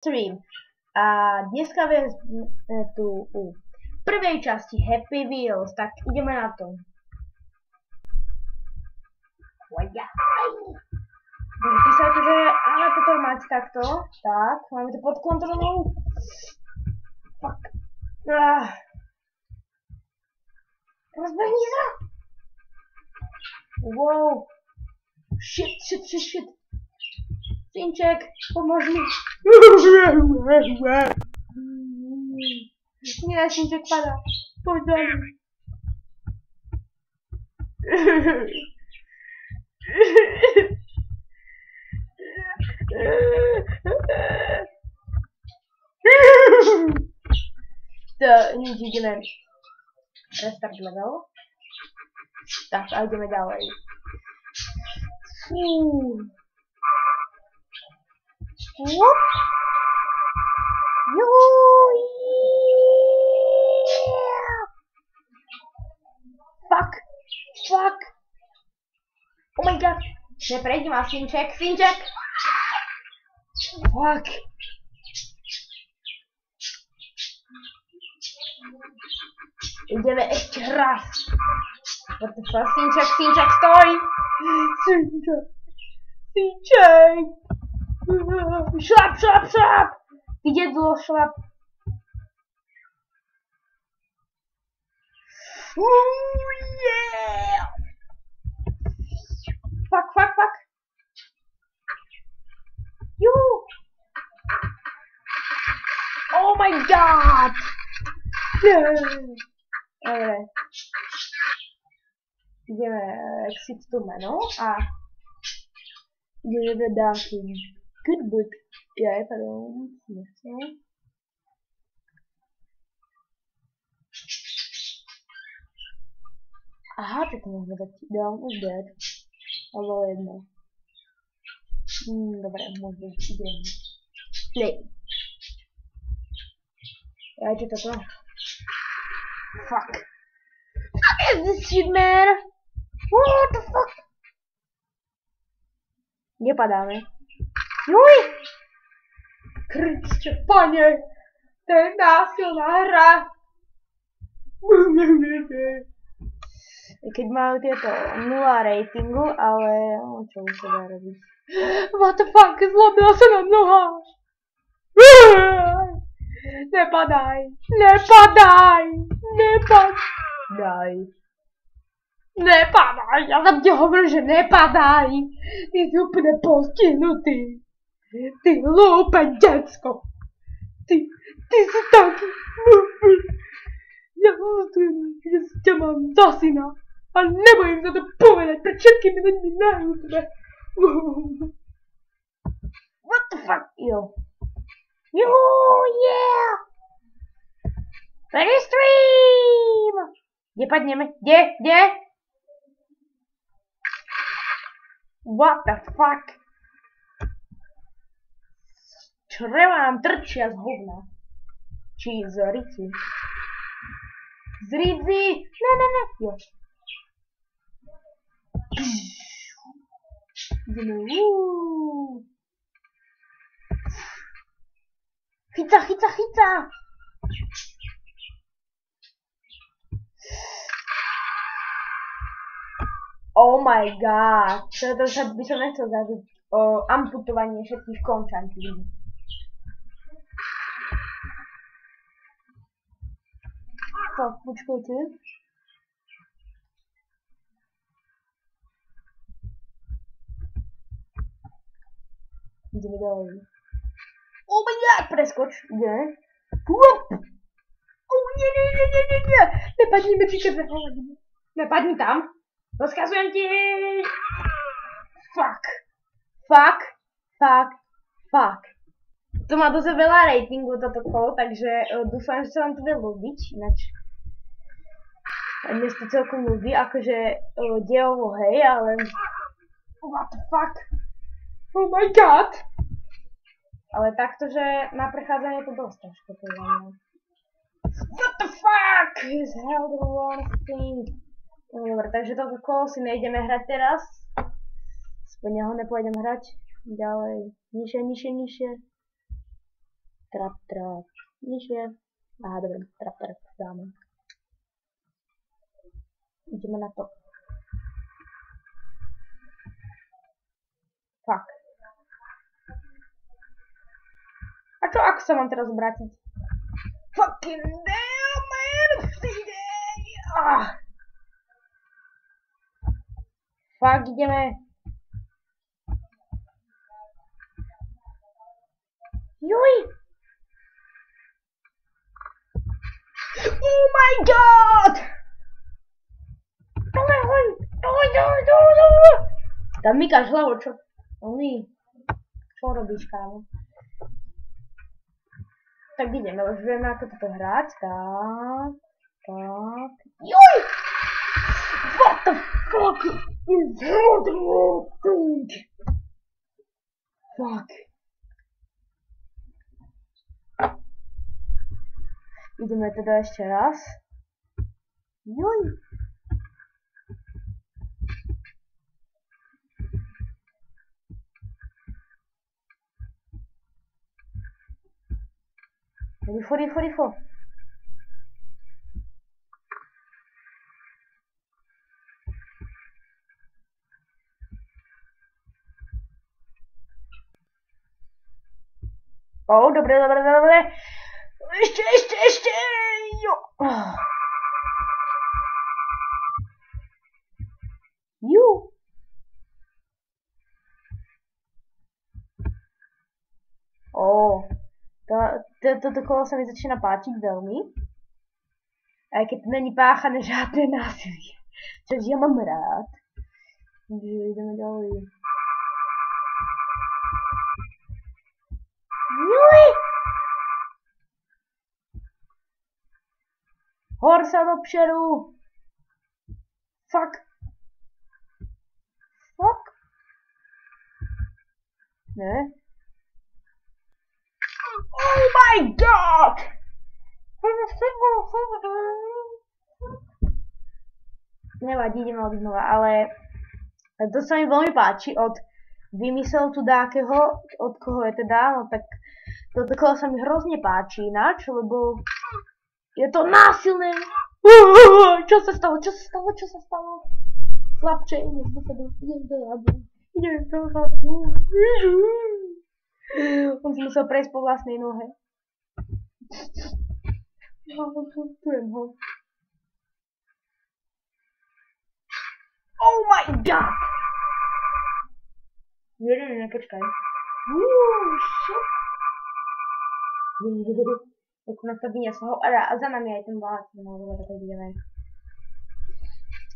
stream. A dneska sme tu u prvej časti Happy Wheels, tak ideme na to. Písajte, že áno, toto máte takto. Tak, máme to pod kontrolou. Fuck. Rozbehni sa! Wow. Shit. Synček, pomôž mi. Nie, Synček padá. Poď za mnou. Nič, ideme restart level. Tak, a ideme ďalej. Whoop. Yeah. Fuck. Oh my god. Neprejdi ma, Synček. Fuck. Ideme ešte raz. What the fuck, Synček, stoj. Synček. Šlap. Ide dlo, šlap. Yeah. Fuck. Oh my god. Dobre. Ideme exit to menu a ideme dať goodbook. Pardon. Aha, tak môžeme dať down is dead. Alebo jedno. Dobre, môžeme idem. Play. Dajte toto. Fuck is this shit, man? What the fuck? Nepadáme. Juj! Kriste, pane! To je násilná hra! Keď majú tieto 0 ratingu, ale čo už sa dá robiť? What the fuck? Zlomila sa nám noha! Nepadaj! Ja som ti hovoril, že nepadaj! Ty si úplne postihnutý! Ty hlúpe decko! Ty si taký... Ja ťa mám za syna a nebojím sa to povedať pred všetkými ľuďmi na YouTube. What the fuck? Yeah! Ready stream! Kde padneme? Kde? What the fuck? Čreva nám trčia z hovna. Či z rici. Ne. Jo. Ideme. Chyca. Oh my god. To by som nechcel zažiť amputovanie všetkých končantín. Tak, počkajte. Ideme ďalej. Oh my god, preskoč, ideme. Oh nie. Nepadnime či keď zahovoríme. Nepadni tam. Rozkazujem ti. Fuck. To má dosť veľa ratingu toto kolo, takže dúfam, že sa vám to bude ľúbiť, ináč mne to celkom ľúbi, akože dejovo hej, ale what the fuck? Oh my god! Ale takto, že na prechádzanie to dosť ťažké podľa mňa. What the fuck is hell the worst thing? Dobre, takže toto kolo si nejdeme hrať teraz. Aspoň ho nepôjdem hrať. Ďalej. Nižšie. Trap. Nič je. Aha, dobre, trap dáme. Ideme na to. Fuck. A čo, ako sa mám teraz obrátiť? Fucking damn, man! Fuck, ideme. Juj! Oh my god! Tam mykáš hlavu, čo? Oni, čo robíš, kámo? Tak ideme, už vieme, ako toto hrať. Tak. Juj! What the fuck is happening? Fuck. Ideme teda ešte raz. Juj! Rifo. Oh, dobre. Ešte, jo. Ju. Toto kolo sa mi začína páčiť veľmi. Aj keď není páchané žiadne násilie. Čož ja mám rád. Takže ideme ďalej. Juj! Hor sa dopředu! Fuck! Ne? Oh my god! Nevadí, ideme od znova, ale to sa mi veľmi páči od vymysel tu dákeho, od koho je teda, no tak toto kolo sa mi hrozne páči ináč, lebo je to násilné. Čo sa stalo? Chlapče, ideš do hadu. On si musel prejsť po vlastnej nohe. Čujem ho. Oh my god! Nie, počkaj. Shit. Tak nastavíme sa ho. A za nami aj ten vlád. No, dobre, tak ideme.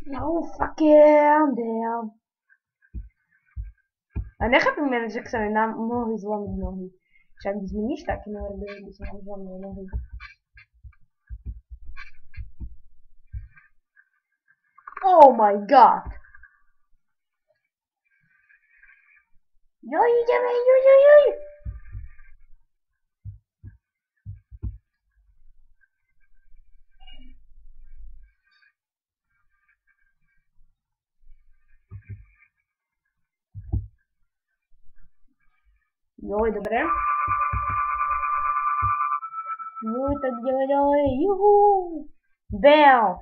No, fuck yeah, damn. A nechápem, že sa mi nám mohli zlomiť nohy. Však by sme nič také nerobili, by sme nám zlomili nohy. Oh my god! Joj, ideme, juj! Joj, dobre. Joj, tak ideme ďalej, juhu! Bam!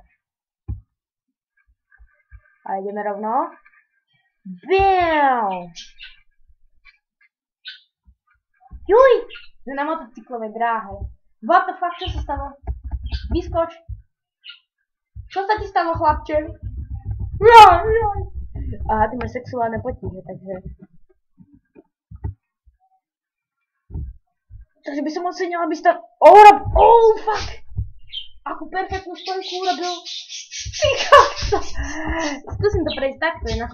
A ideme rovno. Bam! Juj! Sme na motocyklovej dráhe. What the fuck, čo sa stalo? Vyskoč! Čo sa ti stalo, chlapče? Aha, ty máš sexuálne potíže, takže... Takže by som ocenil, aby si tam... Oh, fuck! Akú perfektnú stojku urobil. Ty kokso! Skúsim to prejsť takto, je na...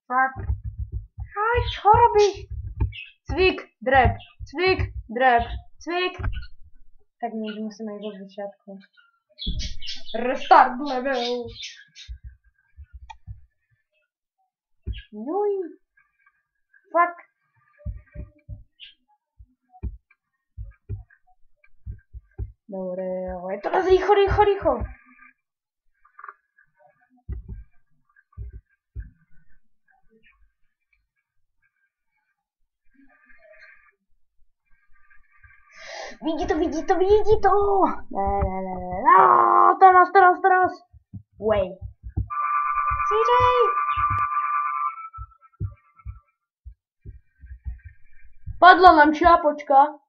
Fuck. Aj, čo robíš? Cvik, drep. Tak nie, že musíme ísť od začiatku. Restart level. Juj. Fuck. Dobre, ale teraz rýchlo. Vidí to! Ne. No, teraz. Wait. CJ! Padla nám šápočka.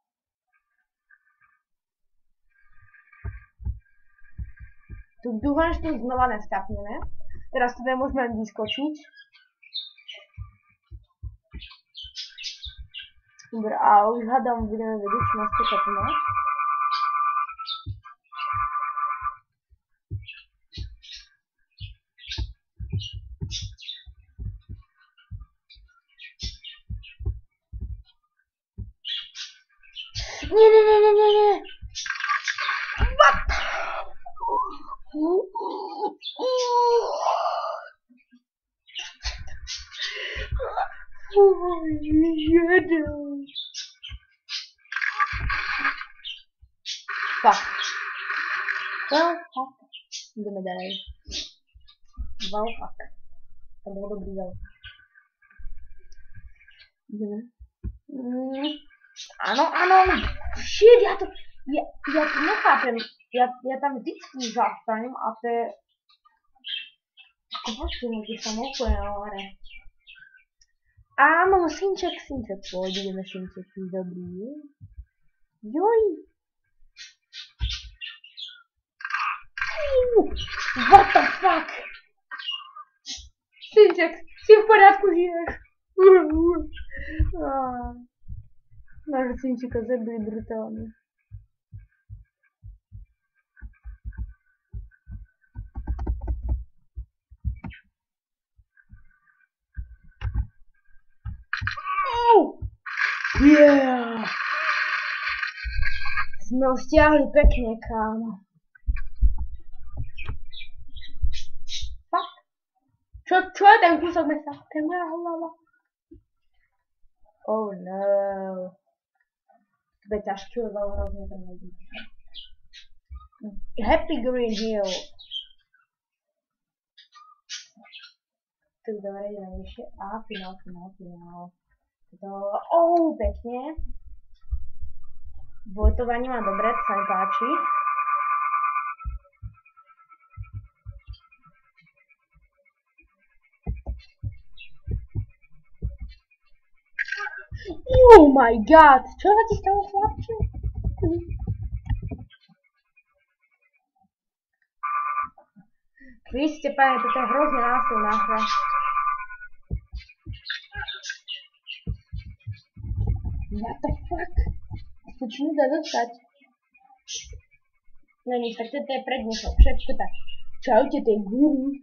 Tu dúfam, že tu znova neskapneme. Teraz teda môžeme vyskočiť. Dobre, a už hádam budeme vedieť, čo nás čaká tu máš. Nie. What? Fuck. Well, fuck. Ideme ďalej. Wow, fuck. To bolo dobrý veľ. Ideme. Áno. Shit, ja to nechápem. Ja tam vždycky zastanem a to je... Ako posunúť sa úplne hore. Áno, synček, pôjdeme synček, dobrý. Joj. What the fuck? Synček, si v poriadku žiješ? Nášho synčeka zabili brutálne. Yeah! Sme ho stiahli pekne, kámo. Fuck? Čo je ten kúsok mesa? To je moja hlava. Oh no. To bude ťažké, lebo hrozne to nevidím. Happy Green Hill. Tu dobre, ideme vyššie. A finál. Pekne. Vojtovanie má dobre, to sa mi páči. Oh my god! Čo sa ti stalo, chlapče? Kriste, pane, toto je hrozne násilná hra. What the fuck? Počnú sa dostať. No nič, tak toto je prednešok, všetko tak. Čaute, to je guru.